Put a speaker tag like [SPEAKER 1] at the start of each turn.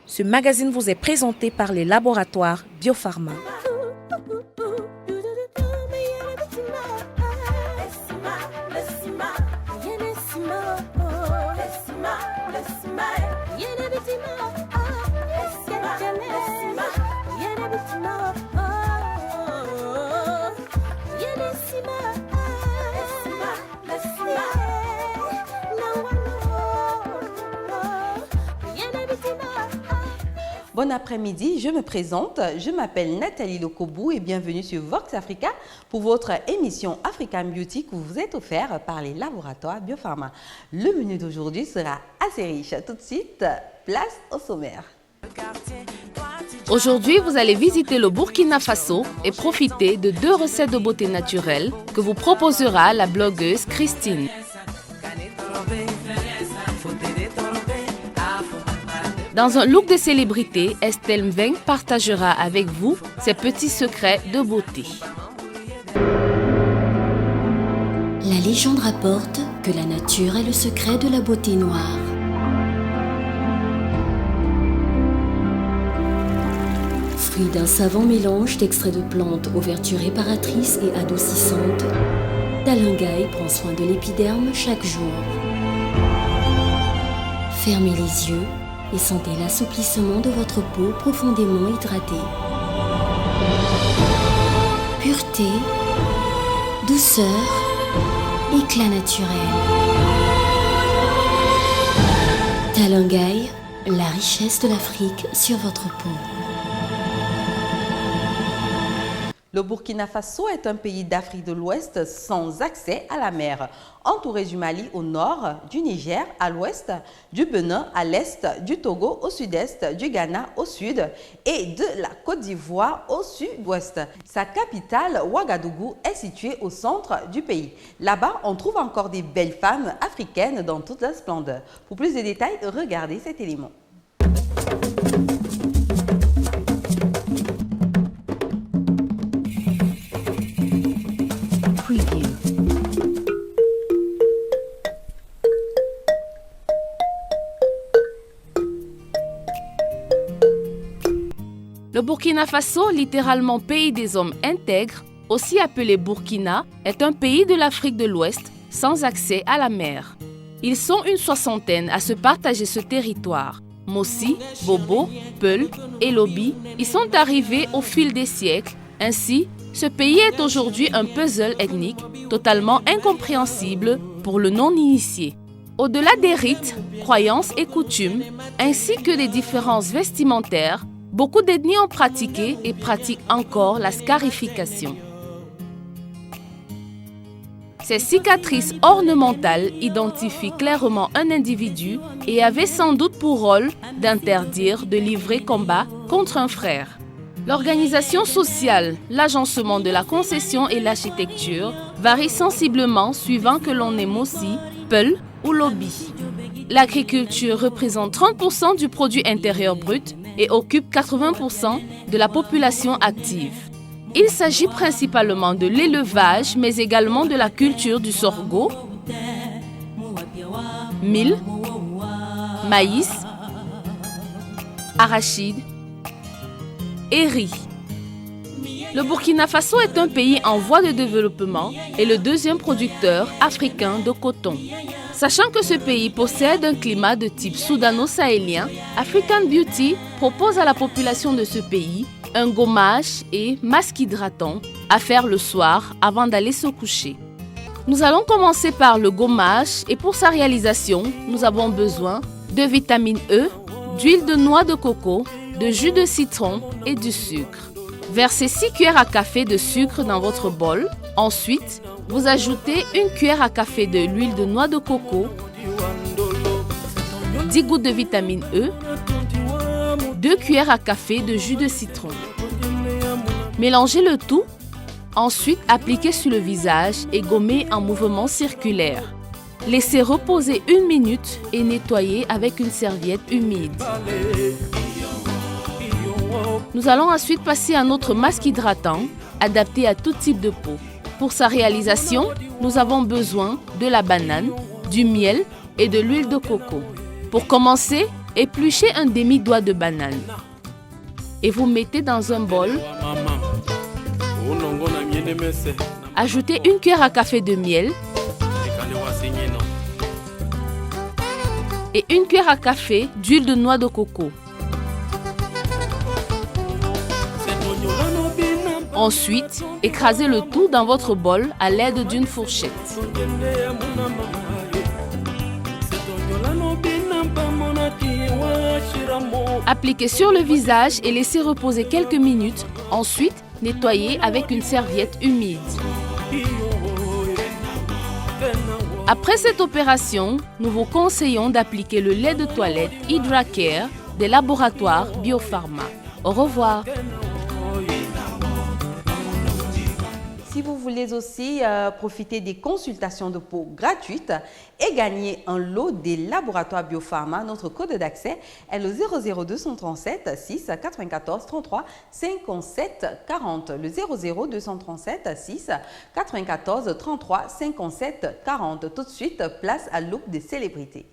[SPEAKER 1] Ce magazine vous est présenté par les laboratoires Biopharma.
[SPEAKER 2] Bon après-midi, je me présente, je m'appelle Nathalie Lokobou et bienvenue sur Vox Africa pour votre émission African Beauty que vous êtes offerte par les laboratoires Biopharma. Le menu d'aujourd'hui sera assez riche. Tout de suite, place au sommaire.
[SPEAKER 3] Aujourd'hui, vous allez visiter le Burkina Faso et profiter de 2 recettes de beauté naturelle que vous proposera la blogueuse Christine. Dans un look de célébrité, Estelle Mveng partagera avec vous ses petits secrets de beauté.
[SPEAKER 4] La légende rapporte que la nature est le secret de la beauté noire. Fruit d'un savant mélange d'extraits de plantes aux vertus réparatrices et adoucissantes, Dalungaï prend soin de l'épiderme chaque jour. Fermez les yeux et sentez l'assouplissement de votre peau profondément hydratée. Pureté, douceur, éclat naturel. Dalungaï, la richesse de l'Afrique sur votre peau.
[SPEAKER 2] Le Burkina Faso est un pays d'Afrique de l'Ouest sans accès à la mer, entouré du Mali au nord, du Niger à l'ouest, du Bénin à l'est, du Togo au sud-est, du Ghana au sud et de la Côte d'Ivoire au sud-ouest. Sa capitale, Ouagadougou, est située au centre du pays. Là-bas, on trouve encore des belles femmes africaines dans toute leur splendeur. Pour plus de détails, regardez cet élément.
[SPEAKER 3] Le Burkina Faso, littéralement pays des hommes intègres, aussi appelé Burkina, est un pays de l'Afrique de l'Ouest sans accès à la mer. Ils sont une 60aine à se partager ce territoire. Mossi, Bobo, Peul et Lobi y sont arrivés au fil des siècles. Ainsi, ce pays est aujourd'hui un puzzle ethnique totalement incompréhensible pour le non-initié. Au-delà des rites, croyances et coutumes, ainsi que des différences vestimentaires, beaucoup d'ethnies ont pratiqué et pratiquent encore la scarification. Ces cicatrices ornementales identifient clairement un individu et avaient sans doute pour rôle d'interdire de livrer combat contre un frère. L'organisation sociale, l'agencement de la concession et l'architecture varient sensiblement suivant que l'on est Mossi, Peul ou Lobi. L'agriculture représente 30% du produit intérieur brut et occupe 80% de la population active. Il s'agit principalement de l'élevage, mais également de la culture du sorgho, mil, maïs, arachide et riz. Le Burkina Faso est un pays en voie de développement et le 2e producteur africain de coton. Sachant que ce pays possède un climat de type soudano-sahélien, African Beauty propose à la population de ce pays un gommage et masque hydratant à faire le soir avant d'aller se coucher. Nous allons commencer par le gommage et pour sa réalisation, nous avons besoin de vitamine E, d'huile de noix de coco, de jus de citron et du sucre. Versez 6 cuillères à café de sucre dans votre bol. Ensuite, vous ajoutez 1 cuillère à café de l'huile de noix de coco, 10 gouttes de vitamine E, 2 cuillères à café de jus de citron. Mélangez le tout. Ensuite, appliquez sur le visage et gommez en mouvement circulaire. Laissez reposer 1 minute et nettoyez avec une serviette humide. Nous allons ensuite passer à notre masque hydratant, adapté à tout type de peau. Pour sa réalisation, nous avons besoin de la banane, du miel et de l'huile de coco. Pour commencer, Épluchez un demi-doigt de banane et vous mettez dans un bol. Ajoutez une cuillère à café de miel et une cuillère à café d'huile de noix de coco. Ensuite, écrasez le tout dans votre bol à l'aide d'une fourchette. Appliquez sur le visage et laissez reposer quelques minutes. Ensuite, nettoyez avec une serviette humide. Après cette opération, nous vous conseillons d'appliquer le lait de toilette HydraCare des laboratoires Biopharma. Au revoir.
[SPEAKER 2] Si vous voulez aussi profiter des consultations de peau gratuites et gagner un lot des laboratoires Biopharma, notre code d'accès est le 00237 6 94 33 57 40. Le 00237 6 94 33 57 40. Tout de suite, place à l'aube des célébrités.